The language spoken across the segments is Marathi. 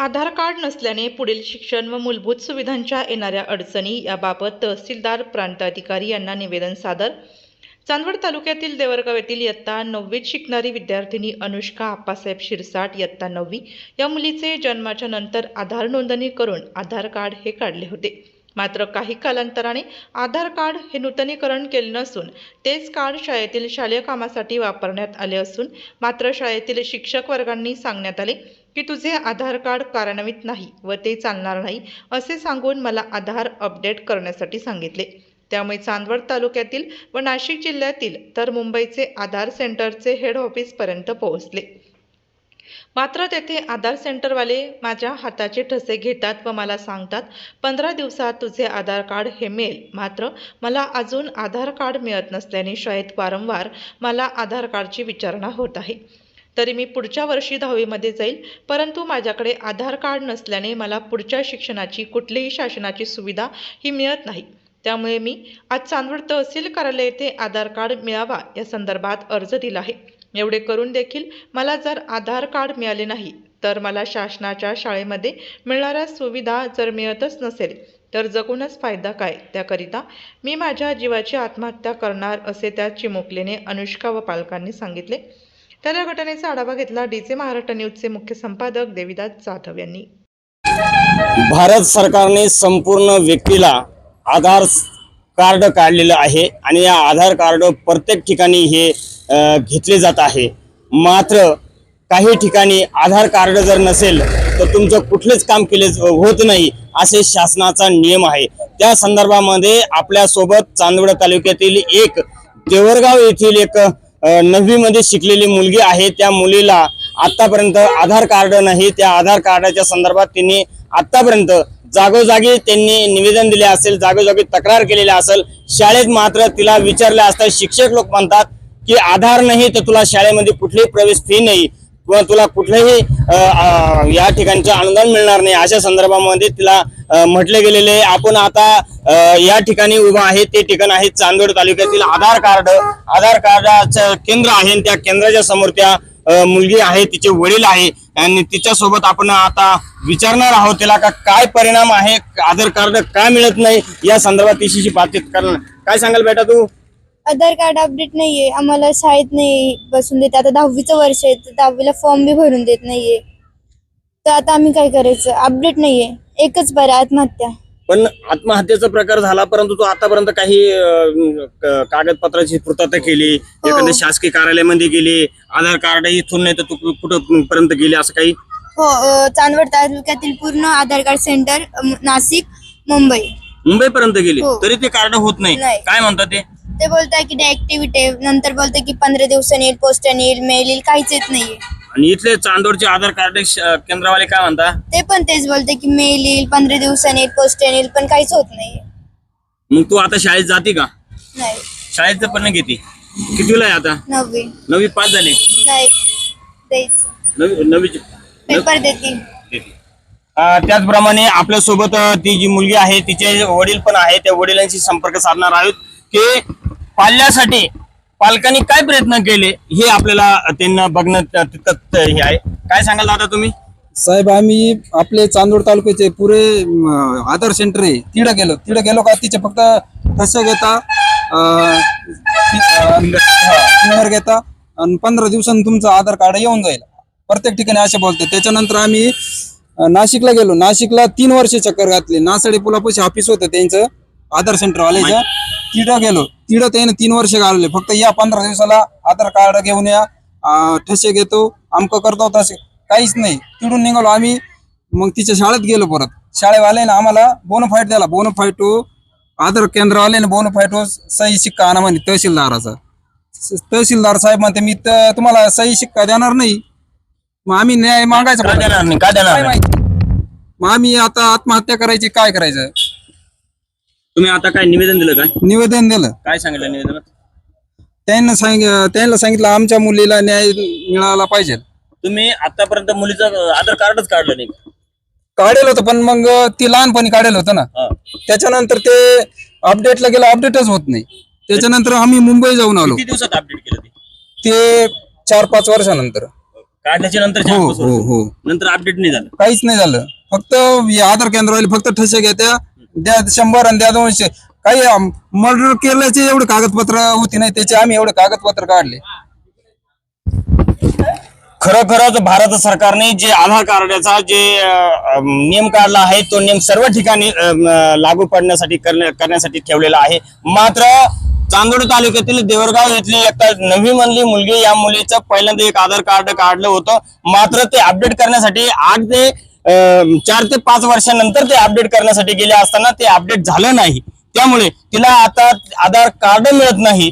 आधार कार्ड नसल्याने पुढील शिक्षण व मूलभूत सुविधांच्या येणाऱ्या अडचणी याबाबत तहसीलदार प्रांताधिकारी यांना निवेदन सादर। चांदवड तालुक्यातील देवरगाव येथील इयत्ता 9वीत शिकणारी विद्यार्थिनी अनुष्का आप्पासाहेब शिरसाट इयत्ता 9वी या मुलीचे जन्माच्या नंतर आधार नोंदणी करून आधार कार्ड हे काढले होते। मात्र काही कालांतराने आधार कार्ड हे नूतनीकरण केले नसून तेच कार्ड शाळेतील शालेय कामासाठी वापरण्यात आले असून मात्र शाळेतील शिक्षक वर्गांनी सांगण्यात आले की तुझे आधार कार्ड कार्यान्वित नाही व ते चालणार नाही असे सांगून मला आधार अपडेट करण्यासाठी सांगितले। त्यामुळे चांदवड तालुक्यातील व नाशिक जिल्ह्यातील तर मुंबईचे आधार सेंटरचे हेड ऑफिस पर्यंत पोहोचले। मात्र तेथे आधार सेंटरवाले माझ्या हाताचे ठसे घेतात व मला सांगतात 15 दिवसात तुझे आधार कार्ड हे मिळेल। मात्र मला अजून आधार कार्ड मिळत नसल्याने शाळेत वारंवार मला आधार कार्डची विचारणा होत आहे। तरी मी पुढच्या वर्षी 10वी मध्ये जाईल, परंतु माझ्याकडे आधार कार्ड नसल्याने मला पुढच्या शिक्षणाची कुठलीही शासनाची सुविधा ही मिळत नाही। त्यामुळे मी आज चांदवड तहसील कार्यालय येथे आधार कार्ड मिळावा या संदर्भात अर्ज दिला आहे। एवढे करून देखील मला जर आधार कार्ड मिळाले नाही तर मला शासनाच्या शाळेमध्ये मिळणाऱ्या सुविधा जर मिळतच नसेल तर जगूनच फायदा काय, त्याकरिता मी माझ्या जीवाची आत्महत्या करणार असे त्या चिमुकलीने अनुष्का व पालकांनी सांगितले। तर या घटनेचा आढावा घेतला डीजे महाराष्ट्र न्यूजचे मुख्य संपादक देविदास जाधव यांनी। भारत सरकारने संपूर्ण व्यक्तीला आधार कार्ड काढलेलं आहे आणि या आधार कार्ड प्रत्येक ठिकाणी हे घेतले जात आहे। मात्र काही ठिकाणी आधार कार्ड जर नसेल तर तुमचं कुठलेच काम केले होत नाही असे शासनाचा नियम आहे। त्या संदर्भामध्ये आपल्या सोबत चांदवड तालुक्यातील एक देवरगाव येथील एक 9वी मध्ये शिकलेली मुलगी आहे। त्या मुलीला आतापर्यंत आधार कार्ड नाही। त्या आधार कार्डाच्या संदर्भात त्यांनी आतापर्यंत जागोजागी त्यांनी निवेदन दिले असेल, जागोजागी तक्रार केलेली असेल। शाळेत मात्र तिला विचारले असता शिक्षक लोक म्हणतात की आधार नाही तर तुला शाळेमध्ये कुठलीही प्रवेश फी नाही किंवा तुला कुठलेही या ठिकाणचे अनुदान मिळणार नाही अशा संदर्भामध्ये तिला म्हटले गेलेले आहे। आपण आता या ठिकाणी उभा आहे, ते ठिकाण आहे चांदवड तालुक्यातील आधार कार्डाचं केंद्र आहे। त्या केंद्राच्या समोर त्या मुलगी आहे, तिचे वडील आहे आणि तिच्या सोबत आपण आता विचारणार आहोत तिला का काय परिणाम आहे, आधार कार्ड का मिळत नाही या संदर्भात तिच्याशी बातचीत करणार। काय सांगाल बेटा तू? आधार कार्ड अपडेट नाहीये, आम्हाला शाळेत नाही बसून देते। आता 10वीचं वर्ष आहे, 10वीला फॉर्म बी भरून देत नाहीये, तर आता आम्ही काय करायचं? अपडेट नाहीये, एकच पर्याय आत्महत्या। पण आत्महत्येचा प्रकार झाला, परंतु तू आतापर्यंत काही कागदपत्राची पूर्तता केली, एखाद्या शासकीय कार्यालयामध्ये गेली, आधार कार्ड इथून नाही तर तू कुठपर्यंत गेली असं काही? हो, चांदवड तालुक्यातील पूर्ण आधार कार्ड सेंटर, नाशिक, मुंबईपर्यंत गेली तरी ते कार्ड होत नाही। काय म्हणतात ते बोलताय की डीएक्टिव्हिटी आहे, नंतर बोलताय की 15 दिवसांनी येईल, पोस्टाने येईल, मेल येईल, काहीच येत नाहीये। आणि इथले चांदवडचे आधार कार्ड केंद्रवाले काय म्हणतात? ते पण तेच बोलते की मेल येईल, 15 दिवसांनी येईल, पोस्टाने येईल, पण काहीच होत नाहीये। मग तू आता शाळेत जाते का? नाही। शाळेचं पण घेते? कितीला आहे आता? 9वी पास झाले? नाही, द्यायचं 9वी पेपर देते। त्याचप्रमाणे आपल्या सोबत ती जी मुलगी आहे तिचे वडील पण आहे, त्या वडिलांशी संपर्क साधणार आहोत की पाल्यासाठी पालकांनी काय प्रयत्न केले हे आपल्याला त्यांना बघणं तितकं हे आहे। काय सांगाल दादा तुम्ही? साहेब, आम्ही आपले चांदवड तालुक्याचे पुरे आधार सेंटर आहे, तिकडे गेलो का तिचे फक्त ठसे घेता, फिंगर घेता आणि 15 दिवसांनी तुमचं आधार कार्ड येऊन जाईल, प्रत्येक ठिकाणी असे बोलते। त्याच्यानंतर आम्ही नाशिकला गेलो, नाशिकला 3 वर्ष चक्कर घातली। नासाडी पुलापाशी ऑफिस होतं त्यांचं आधार सेंटर वाल्याचं, तिथं गेलो, तिथं त्याने 3 वर्ष घालवले। फक्त या 15 दिवसाला आधार कार्ड घेऊन या, ठसे घेतो, आमक करतो, तसे काहीच नाही। तिथून निघालो आम्ही, मग तिच्या शाळेत गेलो। परत शाळेवाल्याने आम्हाला बोनोफाईट दिला, बोनोफाईटो आधार केंद्रवाल्याने बोनोफाईटो सही शिक्का आणा म्हणे तहसीलदाराचा। तहसीलदार साहेब म्हणते मी तुम्हाला सही शिक्का देणार नाही। मग आम्ही न्याय मागायचा, मग आम्ही आता आत्महत्या करायची, काय करायचं? तुम्ही आता काय निवेदन दिलं? काय निवेदन दिलं? काय सांगितलं निवेदनात? त्यांना सांगितलं आमच्या मुलीला न्याय मिळाला पाहिजे। तुम्ही आतापर्यंत मुलीचं आधार कार्डच काढलं नाही? काढेल होतं, पण मग ती लहानपणी काढेल होतं ना, त्याच्यानंतर ते अपडेटला गेलं, अपडेटच होत नाही। त्याच्यानंतर आम्ही मुंबई जाऊन आलो। किती दिवसात अपडेट केलं ते 4-5 वर्षानंतर? काढल्याच्या नंतर हो हो हो नंतर अपडेट नाही झालं. काहीच नाही झालं. फक्त हे आधार केंद्रवाले फक्त ठसे घेत्या, द्या 100 आणि द्या 200. काही मर्डर केल्याचे एवढे कागदपत्र होती नाही, त्याचे आम्ही एवढे कागदपत्र काढले. खरोखरच भारत सरकारने जे आधार कार्डाचा जे नियम काढला आहे तो नियम सर्व ठिकाणी लागू पडण्यासाठी करण्यासाठी ठेवलेला आहे. मात्र चांदोड तालुक्यातील देवरगाव येथील एक नवी म्हणली मुलगी, या मुलीचं पहिल्यांदा एक आधार कार्ड काढलं होतं. मात्र ते अपडेट करण्यासाठी 4 ते 5 वर्षानंतर ते अपडेट करण्यासाठी गेले असताना ते अपडेट झालं नाही. त्यामुळे तिला आता आधार कार्ड मिळत नाही,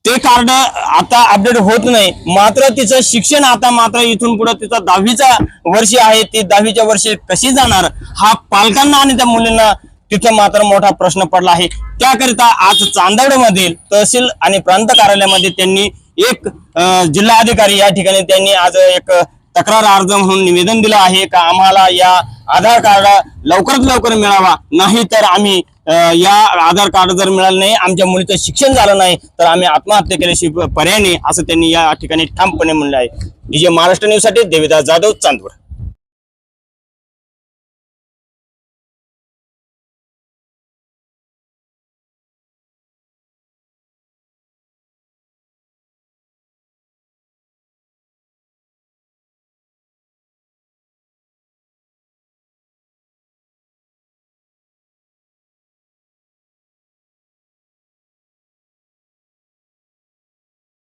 ते कार्ड आता अपडेट होत नाही. मात्र तिचं शिक्षण आता मात्र इथून पुढे तिचा 10वीचा वर्ष आहे, ती 10वीच्या वर्षी कशी जाणार हा पालकांना आणि त्या मुलींना तिथं मात्र मोठा प्रश्न पडला आहे. त्याकरिता आज चांदवड मधील तहसील आणि प्रांत कार्यालयामध्ये त्यांनी एक जिल्हाधिकारी या ठिकाणी त्यांनी आज एक तक्रार अर्ज म्हणून निवेदन दिलं आहे का आम्हाला या आधार कार्ड लवकरात लवकर मिळावा, नाही तर आम्ही या आधार कार्ड जर मिळालं नाही, आमच्या मुलीचं शिक्षण झालं नाही तर आम्ही आत्महत्या केल्याशिवाय पर्याय नाही, असं त्यांनी या ठिकाणी ठामपणे म्हणलं आहे. DJ महाराष्ट्र न्यूज साठी देविदास जाधव, चांदवड.